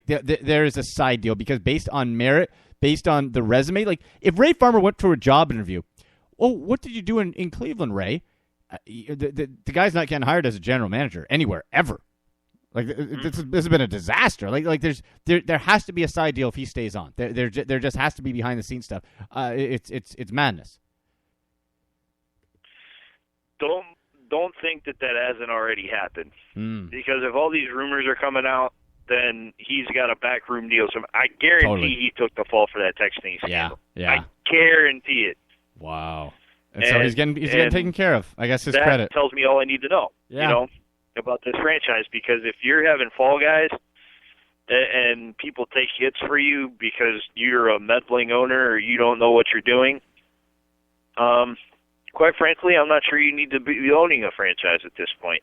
there is a side deal because based on merit, based on the resume, like if Ray Farmer went for a job interview, oh, what did you do in Cleveland, Ray? The guy's not getting hired as a general manager anywhere ever. Like this has been a disaster. Like there has to be a side deal if he stays on. There just has to be behind the scenes stuff. It's madness. Don't think that hasn't already happened. Because if all these rumors are coming out, then he's got a backroom deal. So I guarantee he took the fall for that texting scandal. Yeah. I guarantee it. Wow. And so he's getting taken care of. I guess his credit. That tells me all I need to know. Yeah. About this franchise, because if you're having fall guys and people take hits for you because you're a meddling owner or you don't know what you're doing, quite frankly, I'm not sure you need to be owning a franchise at this point.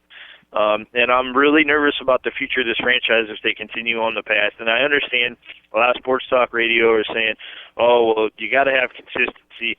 And I'm really nervous about the future of this franchise if they continue on the path. And I understand a lot of sports talk radio are saying, oh, well, you got to have consistency.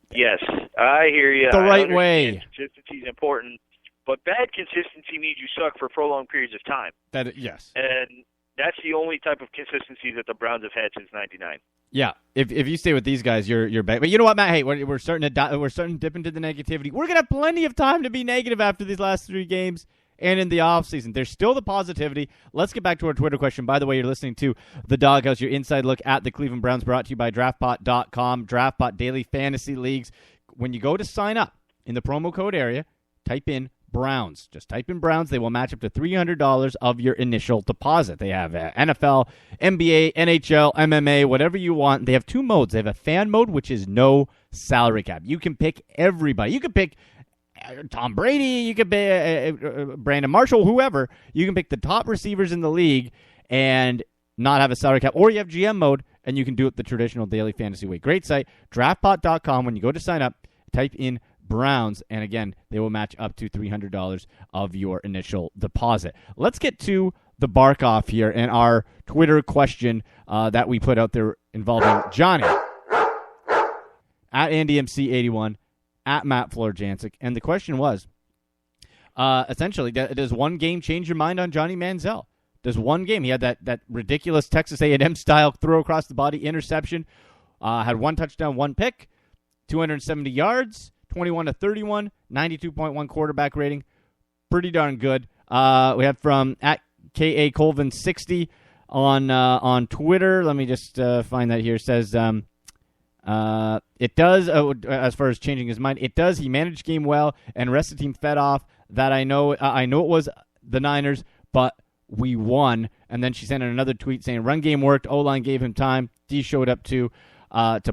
Yes, I hear you. The right way. Consistency is important. But bad consistency means you suck for prolonged periods of time. Yes. And that's the only type of consistency that the Browns have had since '99. Yeah. If you stay with these guys, you're bad. But you know what, Matt? Hey, we're starting to dip into the negativity. We're gonna have plenty of time to be negative after these last 3 games and in the offseason. There's still the positivity. Let's get back to our Twitter question. By the way, you're listening to The Doghouse, your inside look at the Cleveland Browns, brought to you by DraftPot.com. DraftPot Daily Fantasy Leagues. When you go to sign up in the promo code area, type in Browns. Just type in Browns. They will match up to $300 of your initial deposit. They have NFL, NBA, NHL, MMA, whatever you want. They have 2 modes. They have a fan mode, which is no salary cap. You can pick everybody. You can pick Tom Brady. You can pick Brandon Marshall, whoever. You can pick the top receivers in the league and not have a salary cap. Or you have GM mode, and you can do it the traditional daily fantasy way. Great site. DraftPot.com. When you go to sign up, type in Browns, and again, they will match up to $300 of your initial deposit. Let's get to the bark off here and our Twitter question that we put out there involving Johnny at AndyMC81 at Matt Florjancic, and the question was essentially, does one game change your mind on Johnny Manziel? Does one game? He had that ridiculous Texas A&M style throw across the body interception, had 1 touchdown, 1 pick, 270 yards. 21-31, 92.1 quarterback rating. Pretty darn good. We have from at K.A. Colvin 60 on Twitter. Let me just find that here. It says it does, as far as changing his mind, it does. He managed game well, and rest of the team fed off. That I know it was the Niners, but we won. And then she sent in another tweet saying run game worked, O-line gave him time, D showed up to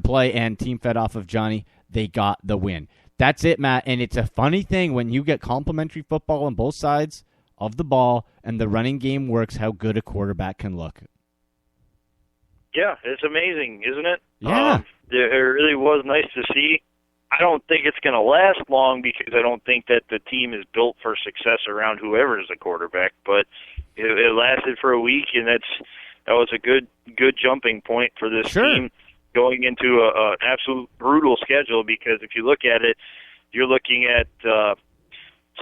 play, and team fed off of Johnny. They got the win. That's it, Matt. And it's a funny thing when you get complimentary football on both sides of the ball and the running game works, how good a quarterback can look. Yeah, it's amazing, isn't it? Yeah. It really was nice to see. I don't think it's going to last long because I don't think that the team is built for success around whoever is the quarterback. But it lasted for a week, and that was a good jumping point for this team going into an absolute brutal schedule, because if you look at it, you're looking at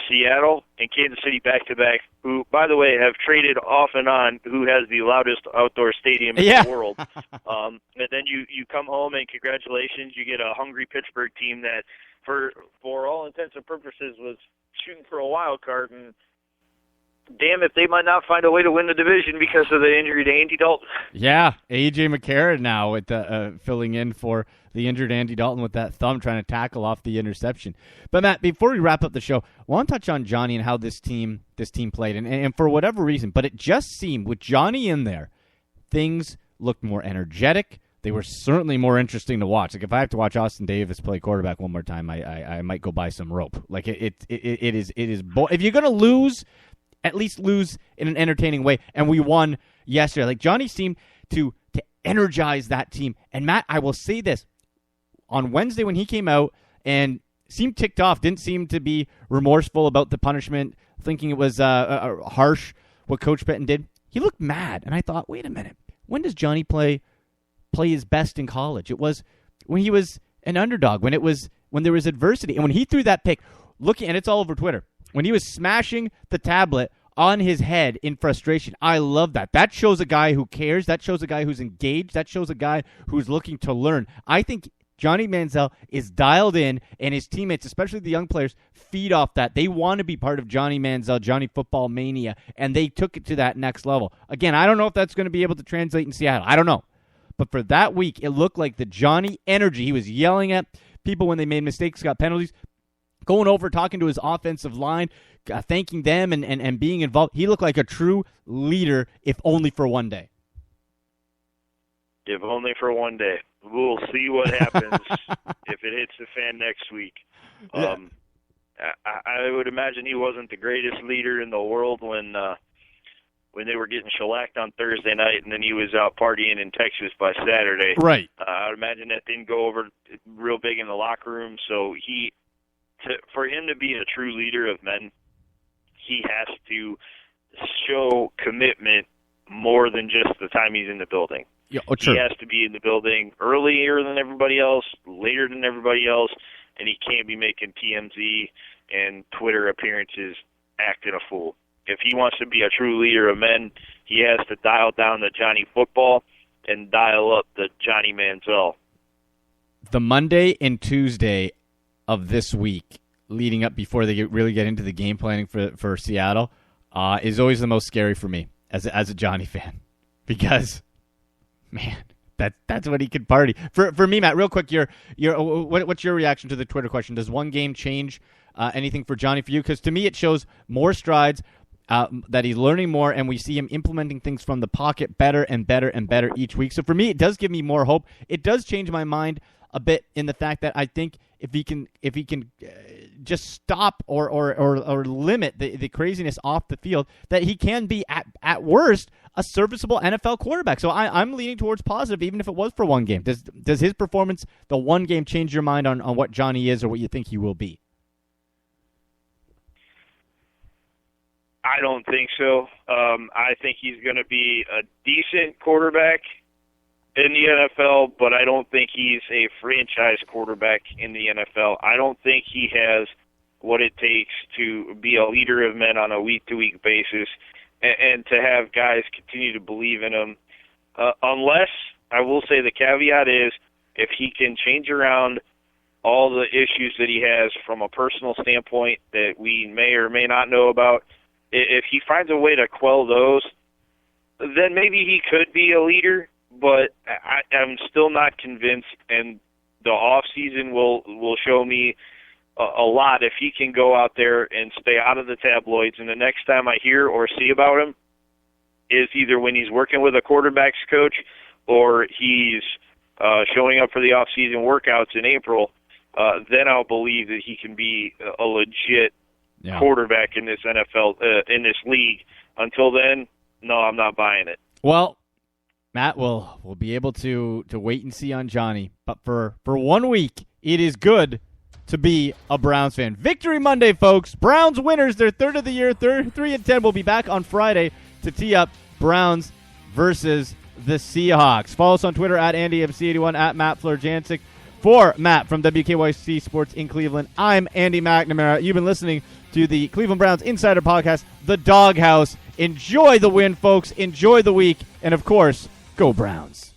Seattle and Kansas City back-to-back, who, by the way, have traded off and on who has the loudest outdoor stadium in the world. And then you come home and congratulations, you get a hungry Pittsburgh team that, for all intents and purposes, was shooting for a wild card, and damn if they might not find a way to win the division because of the injury to Andy Dalton. Yeah, A.J. McCarron now with filling in for the injured Andy Dalton with that thumb trying to tackle off the interception. But, Matt, before we wrap up the show, I want to touch on Johnny and how this team played. And for whatever reason, but it just seemed, with Johnny in there, things looked more energetic. They were certainly more interesting to watch. Like, if I have to watch Austin Davis play quarterback one more time, I might go buy some rope. Like, it is if you're going to lose, at least lose in an entertaining way. And we won yesterday. Like, Johnny seemed to energize that team. And, Matt, I will say this. On Wednesday when he came out and seemed ticked off, didn't seem to be remorseful about the punishment, thinking it was harsh what Coach Benton did, he looked mad. And I thought, wait a minute. When does Johnny play his best in college? It was when he was an underdog, when there was adversity. And when he threw that pick, and it's all over Twitter, when he was smashing the tablet on his head in frustration. I love that. That shows a guy who cares. That shows a guy who's engaged. That shows a guy who's looking to learn. I think Johnny Manziel is dialed in, and his teammates, especially the young players, feed off that. They want to be part of Johnny Manziel, Johnny Football Mania, and they took it to that next level. Again, I don't know if that's going to be able to translate in Seattle. I don't know. But for that week, it looked like the Johnny energy. He was yelling at people when they made mistakes, got penalties, going over, talking to his offensive line, thanking them and being involved. He looked like a true leader, if only for one day. If only for one day. We'll see what happens if it hits the fan next week. Yeah. I would imagine he wasn't the greatest leader in the world when they were getting shellacked on Thursday night, and then he was out partying in Texas by Saturday. Right. I would imagine that didn't go over real big in the locker room. So for him to be a true leader of men, he has to show commitment more than just the time he's in the building. Yeah, he has to be in the building earlier than everybody else, later than everybody else, and he can't be making TMZ and Twitter appearances acting a fool. If he wants to be a true leader of men, he has to dial down the Johnny Football and dial up the Johnny Manziel. The Monday and Tuesday of this week, leading up before they really get into the game planning for Seattle, is always the most scary for me as a Johnny fan, because man, that's what he could party. For me, Matt, real quick, what's your reaction to the Twitter question? Does one game change anything for Johnny for you? Because to me, it shows more strides, that he's learning more, and we see him implementing things from the pocket better and better and better each week. So for me, it does give me more hope. It does change my mind a bit in the fact that I think if he can just stop or limit the craziness off the field, that he can be at worst a serviceable NFL quarterback. So I'm leaning towards positive, even if it was for one game. Does his performance, the one game, change your mind on what Johnny is or what you think he will be? I don't think so. I think he's going to be a decent quarterback in the NFL, but I don't think he's a franchise quarterback in the NFL. I don't think he has what it takes to be a leader of men on a week-to-week basis and to have guys continue to believe in him. Unless, I will say the caveat is, if he can change around all the issues that he has from a personal standpoint that we may or may not know about, if he finds a way to quell those, then maybe he could be a leader, but I'm still not convinced, and the off season will show me a lot if he can go out there and stay out of the tabloids. And the next time I hear or see about him is either when he's working with a quarterbacks coach or he's showing up for the off season workouts in April. Then I'll believe that he can be a legit quarterback in this NFL, in this league. Until then, no, I'm not buying it. Well, Matt, we'll be able to wait and see on Johnny. But for 1 week, it is good to be a Browns fan. Victory Monday, folks. Browns winners, their third of the year, 3-10. We'll be back on Friday to tee up Browns versus the Seahawks. Follow us on Twitter at AndyMC81, at Matt Fleur-Jancic. For Matt from WKYC Sports in Cleveland, I'm Andy McNamara. You've been listening to the Cleveland Browns Insider Podcast, The Doghouse. Enjoy the win, folks. Enjoy the week. And, of course, go Browns.